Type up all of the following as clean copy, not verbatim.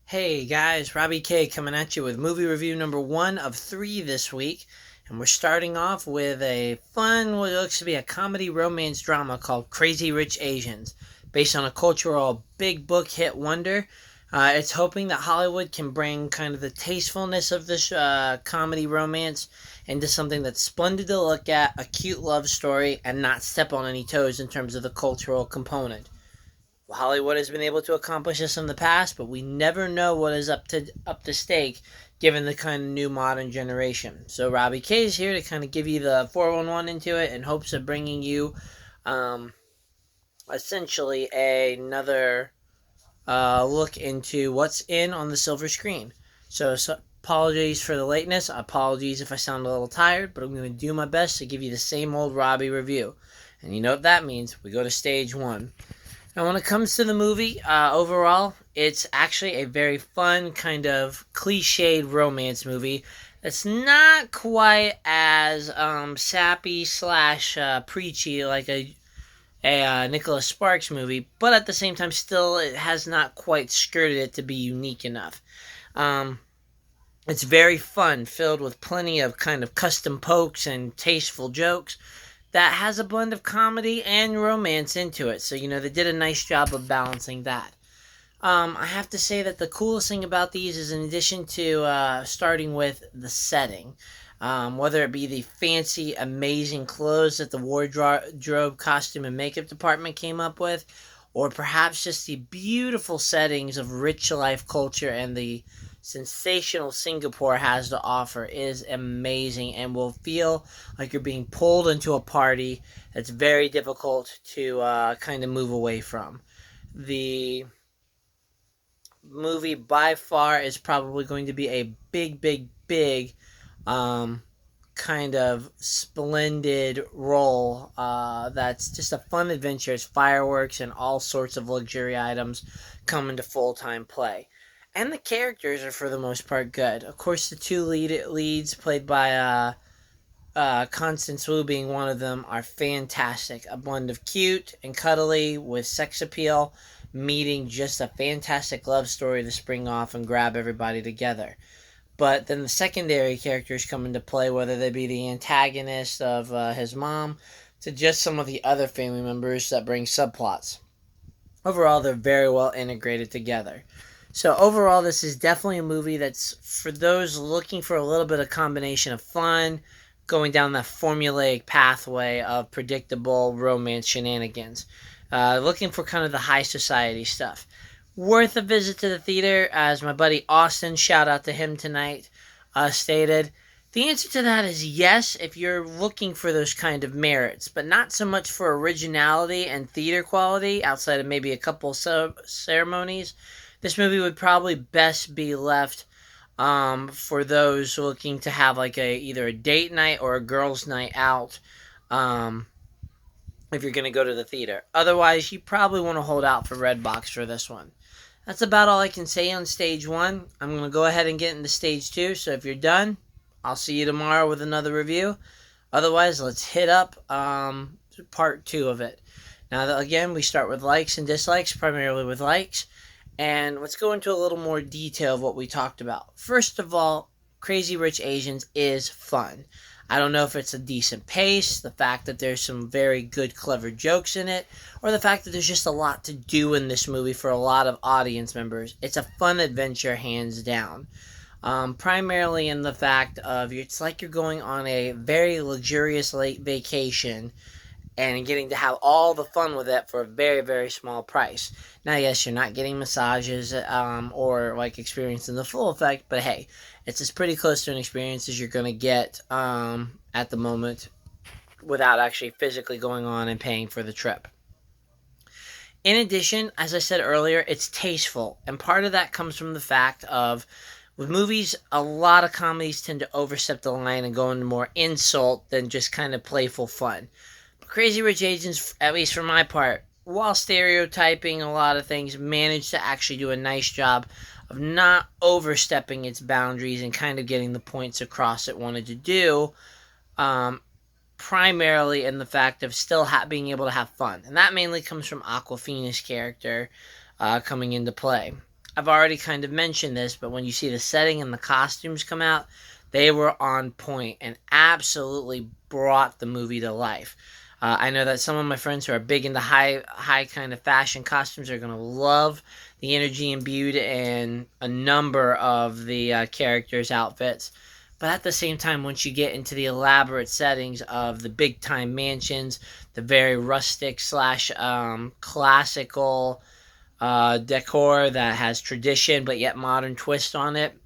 Hey guys, Robbie K coming at you with movie review number 1 of 3 this week. And we're starting off with a fun, what looks to be a comedy romance drama called Crazy Rich Asians, based on a cultural big book hit wonder. It's hoping that Hollywood can bring kind of the tastefulness of this comedy romance into something that's splendid to look at, a cute love story, and not step on any toes in terms of the cultural component. Hollywood has been able to accomplish this in the past, but we never know what is up to stake given the kind of new modern generation. So Robbie K is here to kind of give you the 411 into it in hopes of bringing you um, essentially another look into what's in on the silver screen. So apologies for the lateness. Apologies if I sound a little tired, but I'm going to do my best to give you the same old Robbie review. And you know what that means. We go to stage one. Now, when it comes to the movie, overall, it's actually a very fun, kind of cliched romance movie. It's not quite as sappy slash preachy like a Nicholas Sparks movie, but at the same time, still, it has not quite skirted it to be unique enough. Um, it's very fun, filled with plenty of kind of custom pokes and tasteful jokes that has a blend of comedy and romance into it. So, they did a nice job of balancing that. I have to say that the coolest thing about these is, in addition to starting with the setting, whether it be the fancy, amazing clothes that the wardrobe, costume, and makeup department came up with, or perhaps just the beautiful settings of rich life culture and the sensational Singapore has to offer is amazing and will feel like you're being pulled into a party that's very difficult to kind of move away from. The movie by far is probably going to be a big, big, big um, kind of splendid role that's just a fun adventure as fireworks and all sorts of luxury items come into full-time play. And the characters are for the most part good. Of course, the two leads played by Constance Wu being one of them are fantastic. A blend of cute and cuddly with sex appeal, meeting just a fantastic love story to spring off and grab everybody together. But then the secondary characters come into play, whether they be the antagonist of his mom to just some of the other family members that bring subplots. Overall, they're very well integrated together. So overall, this is definitely a movie that's for those looking for a little bit of combination of fun, going down that formulaic pathway of predictable romance shenanigans. Looking for kind of the high society stuff. Worth a visit to the theater, as my buddy Austin, shout out to him tonight, stated. The answer to that is yes, if you're looking for those kind of merits, but not so much for originality and theater quality outside of maybe a couple ceremonies. This movie would probably best be left for those looking to have like either a date night or a girls' night out. Um, if you're gonna go to the theater. Otherwise, you probably want to hold out for Redbox for this one. That's about all I can say on stage one. I'm gonna go ahead and get into stage two. So if you're done, I'll see you tomorrow with another review. Otherwise, let's hit up part two of it. Now, again, we start with likes and dislikes, primarily with likes. And let's go into a little more detail of what we talked about. First of all, Crazy Rich Asians is fun. I don't know if it's a decent pace, the fact that there's some very good, clever jokes in it, or the fact that there's just a lot to do in this movie for a lot of audience members. It's a fun adventure, hands down. Primarily in the fact of it's like you're going on a very luxurious late vacation and getting to have all the fun with it for a very, very small price. Now, yes, you're not getting massages or like experiencing the full effect, but hey, it's as pretty close to an experience as you're going to get at the moment without actually physically going on and paying for the trip. In addition, as I said earlier, it's tasteful, and part of that comes from the fact of with movies, a lot of comedies tend to overstep the line and go into more insult than just kind of playful fun. Crazy Rich Asians, at least for my part, while stereotyping a lot of things, managed to actually do a nice job of not overstepping its boundaries and kind of getting the points across it wanted to do, primarily in the fact of still being able to have fun. And that mainly comes from Aquafina's character coming into play. I've already kind of mentioned this, but when you see the setting and the costumes come out, they were on point and absolutely brought the movie to life. I know that some of my friends who are big into high kind of fashion costumes are going to love the energy imbued in a number of the characters' outfits. But at the same time, once you get into the elaborate settings of the big time mansions, the very rustic slash classical decor that has tradition but yet modern twist on it,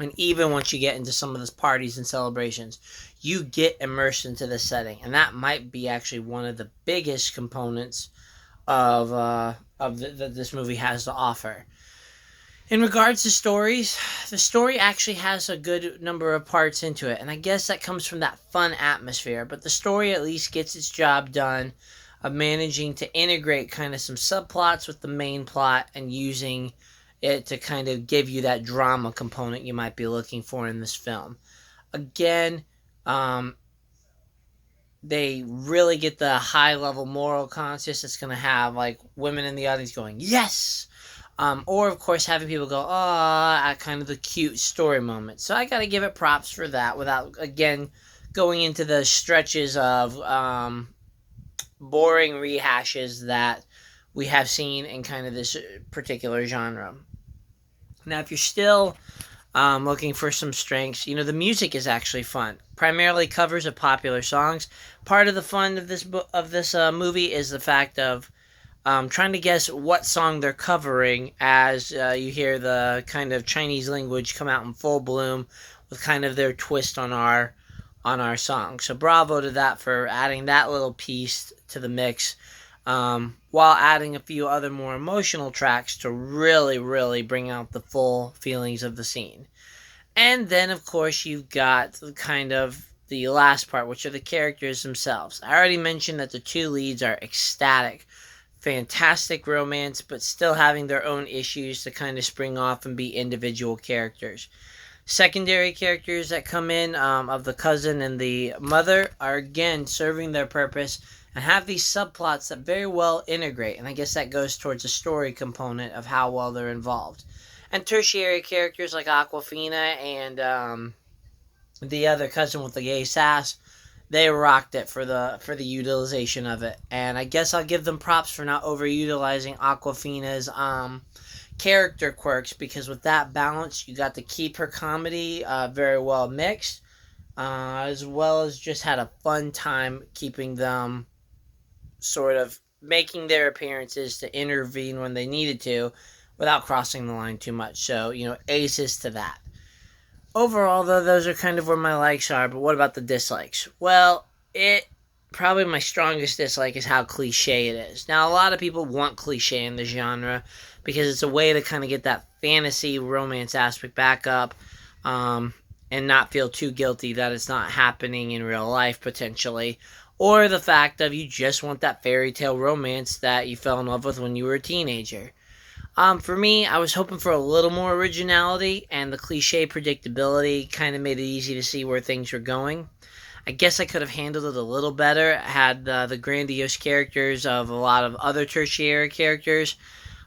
and even once you get into some of those parties and celebrations, you get immersed into the setting, and that might be actually one of the biggest components that this movie has to offer. In regards to stories, the story actually has a good number of parts into it, and I guess that comes from that fun atmosphere. But the story at least gets its job done of managing to integrate kind of some subplots with the main plot and using it to kind of give you that drama component you might be looking for in this film. Again, um, they really get the high level moral conscious that's going to have like women in the audience going yes, or of course having people go oh at kind of the cute story moment. So I got to give it props for that without again going into the stretches of boring rehashes that we have seen in kind of this particular genre. Now, if you're still looking for some strengths, the music is actually fun. Primarily covers of popular songs. Part of the fun of this movie is the fact of trying to guess what song they're covering as you hear the kind of Chinese language come out in full bloom with kind of their twist on our song. So bravo to that for adding that little piece to the mix. While adding a few other more emotional tracks to really, really bring out the full feelings of the scene. And then, of course, you've got kind of the last part, which are the characters themselves. I already mentioned that the two leads are ecstatic, fantastic romance, but still having their own issues to kind of spring off and be individual characters. Secondary characters that come in of the cousin and the mother are again serving their purpose and have these subplots that very well integrate, and I guess that goes towards the story component of how well they're involved. And tertiary characters like Aquafina and the other cousin with the gay sass, they rocked it for the utilization of it. And I guess I'll give them props for not overutilizing Aquafina's character quirks, because with that balance, you got to keep her comedy very well mixed, as well as just had a fun time keeping them sort of making their appearances to intervene when they needed to without crossing the line too much. So, aces to that. Overall, though, those are kind of where my likes are, but what about the dislikes? Well, probably my strongest dislike is how cliche it is. Now, a lot of people want cliche in the genre because it's a way to kind of get that fantasy romance aspect back up, and not feel too guilty that it's not happening in real life, potentially. Or the fact of you just want that fairy tale romance that you fell in love with when you were a teenager. For me, I was hoping for a little more originality, and the cliche predictability kind of made it easy to see where things were going. I guess I could have handled it a little better had the grandiose characters of a lot of other tertiary characters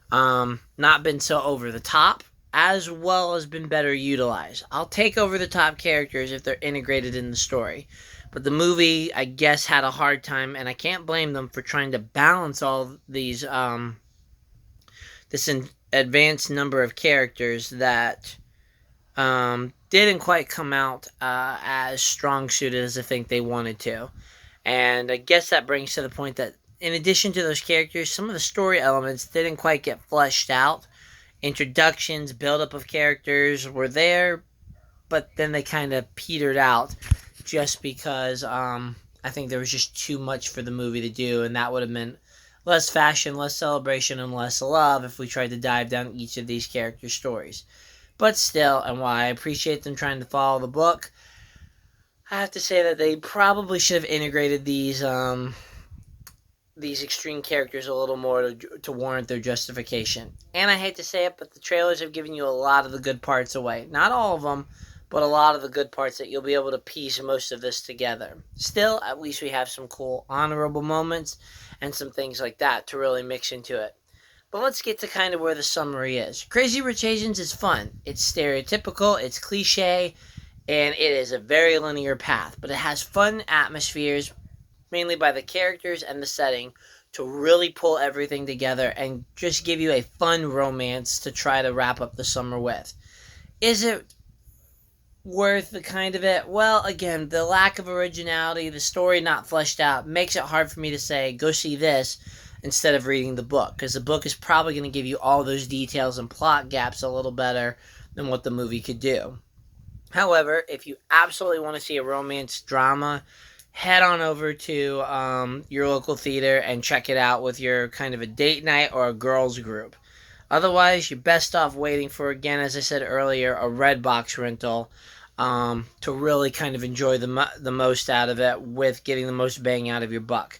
not been so over the top, as well as been better utilized. I'll take over the top characters if they're integrated in the story. But the movie, I guess, had a hard time, and I can't blame them for trying to balance all these, this advanced number of characters that didn't quite come out as strong-suited as I think they wanted to. And I guess that brings to the point that, in addition to those characters, some of the story elements didn't quite get fleshed out. Introductions, build-up of characters were there, but then they kind of petered out just because I think there was just too much for the movie to do, and that would have meant less fashion, less celebration, and less love if we tried to dive down each of these character stories. But still, and while I appreciate them trying to follow the book, I have to say that they probably should have integrated these extreme characters a little more to warrant their justification. And I hate to say it, but the trailers have given you a lot of the good parts away. Not all of them, but a lot of the good parts that you'll be able to piece most of this together. Still, at least we have some cool honorable moments and some things like that to really mix into it. But let's get to kind of where the summary is. Crazy Rich Asians is fun. It's stereotypical, it's cliche, and it is a very linear path. But it has fun atmospheres, mainly by the characters and the setting, to really pull everything together and just give you a fun romance to try to wrap up the summer with. Is it worth the kind of it? Well, again, the lack of originality, the story not fleshed out, makes it hard for me to say, go see this instead of reading the book, because the book is probably going to give you all those details and plot gaps a little better than what the movie could do. However, if you absolutely want to see a romance drama, head on over to your local theater and check it out with your kind of a date night or a girls group. Otherwise, you're best off waiting for, again, as I said earlier, a Redbox rental to really kind of enjoy the most out of it with getting the most bang out of your buck.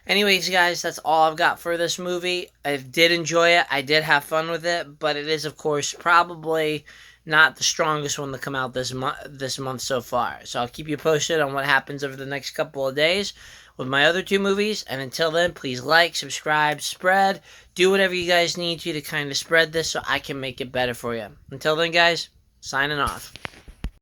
Anyways, guys, that's all I've got for this movie. I did enjoy it. I did have fun with it, but it is, of course, probably not the strongest one to come out this month so far. So I'll keep you posted on what happens over the next couple of days with my other two movies. And until then, please like, subscribe, spread, do whatever you guys need to kind of spread this so I can make it better for you. Until then, guys, signing off.